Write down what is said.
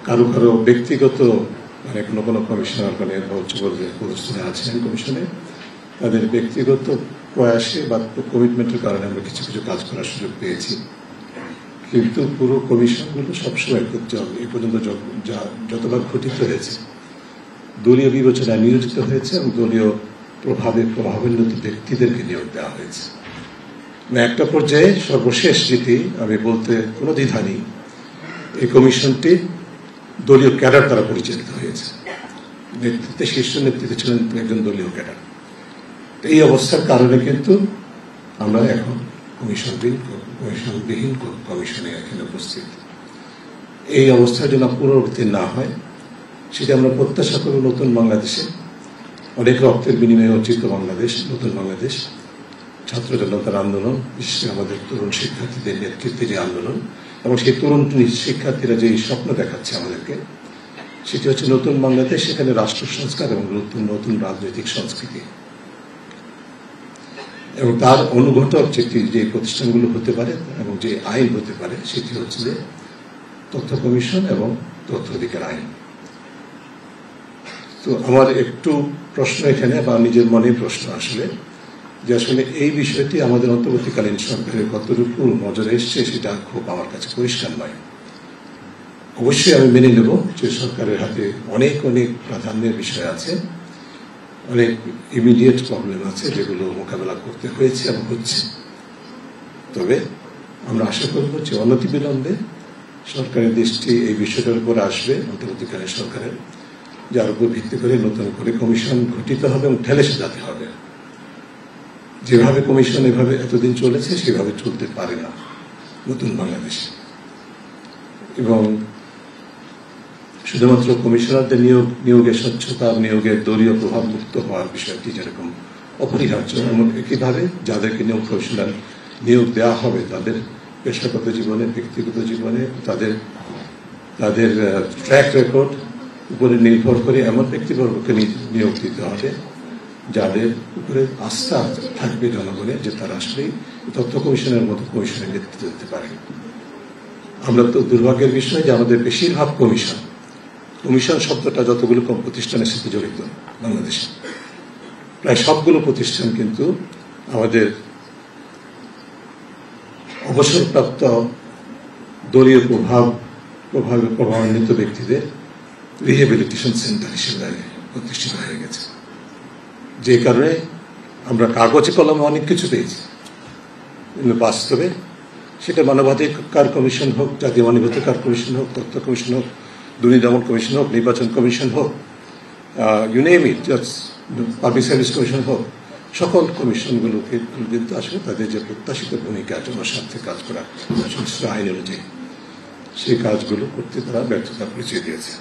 কারো কারো ব্যক্তিগত মানে কোনো কমিশনার মানে উচ্চ পদস্থে আছেন কমিশনে, তাদের ব্যক্তিগত প্রয়াসে বা কমিটমেন্টের কারণে আমরা কিছু কিছু কাজ করার সুযোগ পেয়েছি। কিন্তু পুরো কমিশনগুলো সবসময় এই পর্যন্ত যতবার গঠিত হয়েছে দলীয় বিবেচনায় নিয়োজিত হয়েছে এবং দলীয় প্রভাবান্বিত ব্যক্তিদেরকে নিয়োগ দেওয়া হয়েছে। একটা পর্যায়ে সর্বশেষ যেটি আমি বলতে কোনো দ্বিধা নেই, এই কমিশনটি দলীয় ক্যাডার দ্বারা পরিচালিত হয়েছে। নেতৃত্বে শীর্ষ নেতৃত্বে ছিলেন একজন দলীয় ক্যাডার। এই অবস্থার কারণে কিন্তু আমরা এখন কমিশনবিহীন কমিশনে এখানে উপস্থিত। এই অবস্থার জন্য পুনরাবৃত্তি না হয় সেটা আমরা প্রত্যাশা করব নতুন বাংলাদেশে, অনেক রক্তের বিনিময়ে অর্জিত বাংলাদেশ, নতুন বাংলাদেশ, ছাত্র জনতার আন্দোলন, বিশেষ করে আমাদের তরুণ শিক্ষার্থীদের নেতৃত্বে যে আন্দোলন এবং সেই তরুণ শিক্ষার্থীরা যে স্বপ্ন দেখাচ্ছে আমাদেরকে, সেটি হচ্ছে নতুন বাংলাদেশ, সেখানে রাষ্ট্র সংস্কার এবং নতুন রাজনৈতিক সংস্কৃতি এবং তার অনুঘটক যে প্রতিষ্ঠানগুলো হতে পারে এবং যে আইন হতে পারে সেটি হচ্ছে যে তথ্য কমিশন এবং তথ্য অধিকার আইন। তো আমার একটু প্রশ্ন এখানে বা নিজের মনে প্রশ্ন আসলে যে আসলে এই বিষয়টি আমাদের অন্তর্বর্তীকালীন সরকারের কতটুকু নজরে এসছে সেটা খুব আমার কাছে পরিষ্কার নয়। অবশ্যই আমি মেনে নেব যে সরকারের হাতে অনেক প্রাধান্যের বিষয় আছে, অনেক ইমিডিয়েট প্রবলেম আছে যেগুলো মোকাবেলা করতে হয়েছে এবং হচ্ছে। তবে আমরা আশা করব যে অনতিবিলম্বে সরকারের দৃষ্টি এই বিষয়টার উপর আসবে, অন্তর্বর্তীকালীন সরকারের, যার উপর ভিত্তি করে নতুন করে কমিশন গঠিত হবে এবং ঠেলে সাজাতে হবে। যেভাবে কমিশন এভাবে এতদিন চলেছে সেভাবে চলতে পারে না নতুন বাংলাদেশে। এবং শুধুমাত্র কমিশনারদের নিয়োগের স্বচ্ছতা, নিয়োগের দলীয় প্রভাব মুক্ত হওয়ার বিষয়টি যেরকম অপরিহার্য, এবং একইভাবে যাদেরকে কমিশনার নিয়োগ দেওয়া হবে তাদের পেশাগত জীবনে, ব্যক্তিগত জীবনে, তাদের ট্র্যাক রেকর্ড উপরে নির্ভর করে এমন ব্যক্তিবর্গকে নিয়োগ দিতে হবে যাদের উপরে আস্থা থাকবে জনগণের, যে তারা আসলে তথ্য কমিশনের মতো কমিশনের নেতৃত্ব দিতে পারে। আমরা তো দুর্ভাগ্যের বিষয় যে আমাদের বেশিরভাগ কমিশন শব্দটা যতগুলো প্রতিষ্ঠানের সাথে জড়িত বাংলাদেশে, প্রায় সবগুলো প্রতিষ্ঠান কিন্তু আমাদের অবসরপ্রাপ্ত দলীয় প্রভাবান্বিত ব্যক্তিদের রিহেবিলিটেশন সেন্টার হিসেবে প্রতিষ্ঠিত হয়ে গেছে। যে কারণে আমরা কাগজে কলমে অনেক কিছু পেয়েছি, কিন্তু বাস্তবে সেটা মানবাধিকার কমিশন হোক, জাতীয় মানবাধিকার কমিশন হোক, তথ্য কমিশন হোক, দুর্নীতি দমন কমিশন হোক, নির্বাচন কমিশন হোক, you name it, public service commission হোক, সকল কমিশনগুলোকে কিন্তু আসলে তাদের যে প্রত্যাশিত ভূমিকা জনস্বার্থে কাজ করা সংশ্লিষ্ট আইন অনুযায়ী সেই কাজগুলো করতে তারা ব্যর্থতা পরিচয় দিয়েছে।